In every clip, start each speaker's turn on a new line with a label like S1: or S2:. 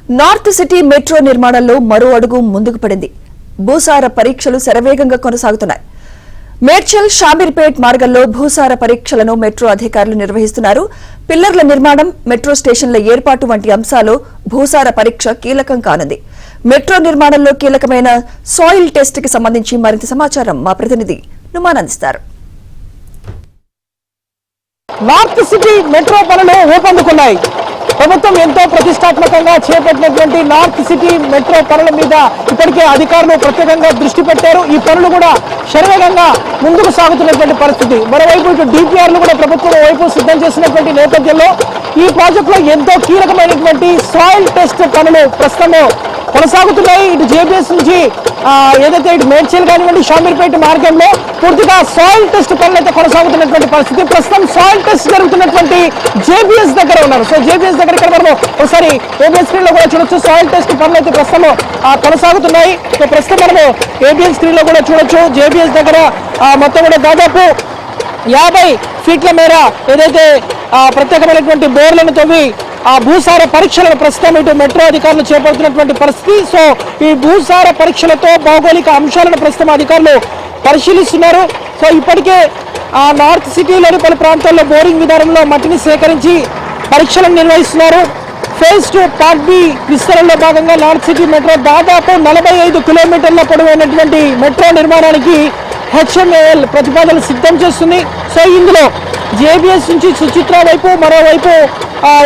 S1: North city metro నిర్మాణంలో మరో అడుగు ముందుకు పడింది. భూసార పరీక్షలు శరవేగంగా కొనసాగుతున్నాయి. మేడ్చల్ షామీర్పేట్ మార్గంలో భూసార పరీక్షలను మెట్రో అధికారులు నిర్వహిస్తున్నారు. పిల్లర్ల నిర్మాణం, మెట్రో స్టేషన్ల ఏర్పాటు వంటి అంశాల్లో భూసార పరీక్ష కీలకం కానుంది. మెట్రో నిర్మాణంలో కీలకమైన సాయిల్ టెస్ట్ కి సంబంధించి మరింత సమాచారం మా ప్రతినిధి నుమాన్ అందిస్తారు.
S2: నార్త్ సిటీ మెట్రో పనులు ఊపందుకున్నాయి. ప్రభుత్వం ఎంతో ప్రతిష్టాత్మకంగా చేపట్టినటువంటి నార్త్ సిటీ మెట్రో పనుల మీద ఇప్పటికే అధికారులు ప్రత్యేకంగా దృష్టి పెట్టారు. ఈ పనులు కూడా శరవేగంగా ముందుకు సాగుతున్నటువంటి పరిస్థితి. మరోవైపు ఇటు డిపిఆర్లు కూడా ప్రభుత్వం వైపు సిద్ధం చేసినటువంటి నేపథ్యంలో ఈ ప్రాజెక్టులో ఎంతో కీలకమైనటువంటి సాయిల్ టెస్ట్ పనులు ప్రస్తుతం కొనసాగుతున్నాయి. ఇటు జేబీఎస్ నుంచి ఏదైతే ఇటు మేడ్చల్ కానివ్వండి, షామీర్పేట మార్గంలో పూర్తిగా సాయిల్ టెస్ట్ పనులు అయితే కొనసాగుతున్నటువంటి పరిస్థితి. ప్రస్తుతం సాయిల్ టెస్ట్ జరుగుతున్నటువంటి జేబీఎస్ దగ్గర ఉన్నారు. సో జేబీఎస్ దగ్గర ఇక్కడ మనం ఒకసారి ఏబిఎస్ స్క్రీన్ లో కూడా చూడొచ్చు. సాయిల్ టెస్ట్ పనులు అయితే ప్రస్తుతం కొనసాగుతున్నాయి. సో ప్రస్తుతం మనము ఏబిఎస్ స్క్రీన్ లో కూడా చూడొచ్చు. జేబీఎస్ దగ్గర మొత్తం కూడా దాదాపు 50 ఫీట్ల మేర ఏదైతే ప్రత్యేకమైనటువంటి బోర్లను తవ్వి భూసార పరీక్షలను ప్రస్తుతం ఇటు మెట్రో అధికారులు చేపడుతున్నటువంటి పరిస్థితి. సో ఈ భూసార పరీక్షలతో భౌగోళిక అంశాలను ప్రస్తుతం అధికారులు పరిశీలిస్తున్నారు. సో ఇప్పటికే నార్త్ సిటీలోని పలు ప్రాంతాల్లో బోరింగ్ విధానంలో మట్టిని సేకరించి పరీక్షలను నిర్వహిస్తున్నారు. ఫేజ్ 2 పార్ట్ బి విస్తరణలో భాగంగా నార్త్ సిటీ మెట్రో దాదాపు 45 కిలోమీటర్ల పొడవైనటువంటి మెట్రో నిర్మాణానికి హెచ్ఎంఏఎల్ ప్రతిపాదనలు సిద్ధం చేస్తుంది. సో ఇందులో జేబీఎస్ నుంచి సుచిత్ర వైపు, మరోవైపు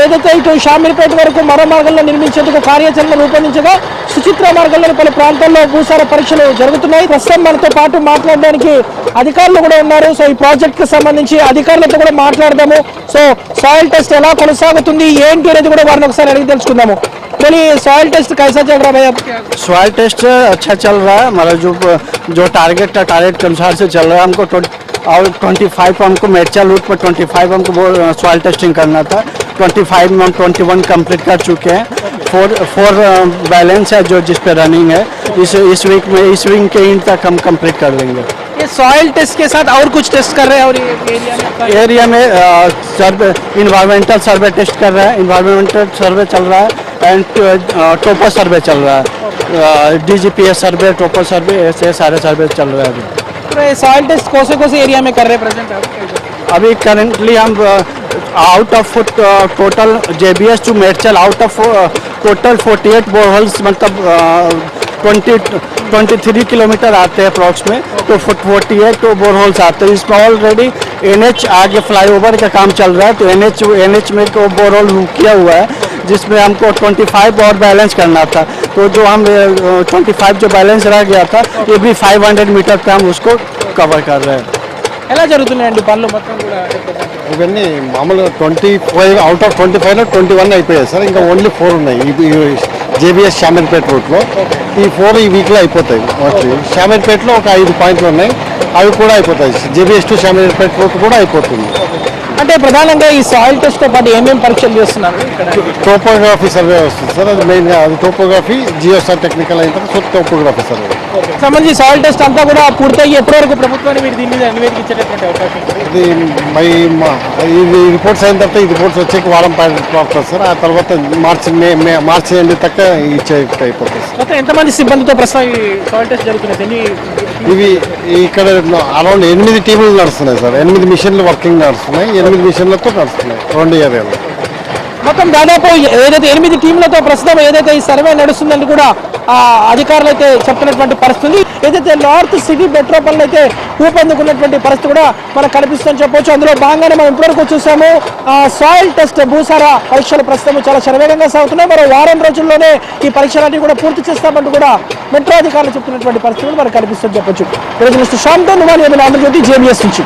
S2: ఏదైతే ఇటు షామీర్పేట వరకు మరో మార్గంలో నిర్మించేందుకు కార్యాచరణ రూపొందించగా సుచిత్ర మార్గంలోని పలు ప్రాంతాల్లో భూసార పరీక్షలు జరుగుతున్నాయి. ప్రస్తుతం మనతో పాటు మాట్లాడడానికి అధికారులు కూడా ఉన్నారు. సో ఈ ప్రాజెక్ట్ కి సంబంధించి అధికారులతో కూడా మాట్లాడదాము. సో సాయిల్ టెస్ట్ ఎలా కొనసాగుతుంది ఏంటి అనేది కూడా వారిని ఒకసారి అడిగి తెలుసుకుందాము. चलिए सॉइल टेस्ट कैसा चल रहा है भैया?
S3: सॉइल टेस्ट अच्छा चल रहा है. हमारा जो टारगेट के अनुसार से चल रहा है. हमको और 25 हमको मेडचल रूट पर 25 हमको वो सॉइल टेस्टिंग करना था. 25 में हम 21 कंप्लीट कर चुके हैं. 4 बैलेंस है जो जिस पे रनिंग है. इस वीक के एंड तक हम कंप्लीट कर देंगे.
S2: ये सॉइल टेस्ट के साथ और कुछ टेस्ट कर रहे हैं? और
S3: एरिया में सर्वे, इन्वायरमेंटल सर्वे टेस्ट कर रहे हैं. इन्वायरमेंटल सर्वे चल रहा है एंड टोपो सर्वे चल रहा है. डीजीपीएस सर्वे, टोपो सर्वे, ऐसे सारे सर्वे चल रहे हैं.
S2: अभी सॉइल टेस्ट कौन से एरिया में कर रहे हैं प्रेजेंट?
S3: अभी करेंटली हम out of total JBS to Medchal out of total 48 boreholes, मतलब 23 किलोमीटर आते हैं अप्रॉक्स में. तो 48 बोरहोल्स आते हैं. इसमें ऑलरेडी एनएच आगे फ्लाईओवर का काम चल रहा है. तो एनएच में को बोरहोल किया हुआ है जिसमें हमको 25 और बैलेंस करना था. तो जो हम 25 जो बैलेंस रह गया था ये भी 500 मीटर पे हम उसको कवर कर रहे हैं.
S2: ఎలా జరుగుతున్నాయండి పనులు మొత్తం కూడా?
S4: ఇవన్నీ మామూలుగా 25 అవుట్ ఆఫ్ 25లో 21 అయిపోయాయి సార్. ఇంకా ఓన్లీ 4 ఉన్నాయి జేబీఎస్ షామీర్పేట రూట్లో. ఈ 4 ఈ వీక్లో అయిపోతాయి. షామీర్పేటలో ఒక 5 పాయింట్లు ఉన్నాయి, అవి కూడా అయిపోతాయి. జేబీఎస్ టు షామీర్పేట రూట్ కూడా అయిపోతుంది.
S2: అంటే ప్రధానంగా ఈ సాయిల్ టెస్ట్ తో పాటు ఏమేమి పరీక్షలు చేస్తున్నారు?
S4: టోపోగ్రఫీ సర్వే వస్తుంది సార్. అది మెయిన్గా అది టోపోగ్రఫీ, జియోసార్ టెక్నికల్ అయిన తర్వాత టోపోగ్రఫీ సర్వే
S2: సంబంధించి సాయిల్ టెస్ట్ అంతా కూడా పూర్తయ్యి ఎప్పటి వరకు ప్రభుత్వాన్ని మీరు దీని మీద నివేదించేటటువంటి అవకాశం?
S4: ఇది ఇది రిపోర్ట్స్ అయిన తర్వాత ఈ రిపోర్ట్స్ వచ్చే వారం పడుతుంది సార్. ఆ తర్వాత మార్చి ఎండ్ తక్క ఇచ్చే అయిపోతుంది సార్.
S2: మొత్తం ఎంతమంది సిబ్బందితో ప్రస్తుతం ఈ సాయిల్ టెస్ట్ జరుగుతున్నాయి?
S4: ఇవి ఇక్కడ అరౌండ్ 8 టీములు నడుస్తున్నాయి సార్. 8 మిషన్లు వర్కింగ్ నడుస్తున్నాయి. 8 మిషన్లతో నడుస్తున్నాయి 2 ఏరియాలో.
S2: మొత్తం దాదాపు ఏదైతే 8 టీంలతో ప్రస్తుతం ఏదైతే ఈ సర్వే నడుస్తుందని కూడా అధికారులు అయితే చెప్తున్నటువంటి పరిస్థితి. ఏదైతే నార్త్ సిటీ మెట్రో పనులు అయితే ఊపందుకున్నటువంటి పరిస్థితి కూడా మనకు కనిపిస్తుందని చెప్పొచ్చు. అందులో భాగంగానే మనం ఇప్పటివరకు చూసాము సాయిల్ టెస్ట్ భూసార పరీక్షలు ప్రస్తుతం చాలా శరవేగంగా సాగుతున్నాయి. మరో వారం రోజుల్లోనే ఈ పరీక్షలన్నీ కూడా పూర్తి చేస్తామంటూ కూడా మెట్రో అధికారులు చెప్తున్నటువంటి పరిస్థితులు మనకు కనిపిస్తుందని చెప్పొచ్చు. ఈరోజు శ్యామ్తో ఆంధ్రజ్యోతి జేబీఎస్ నుంచి.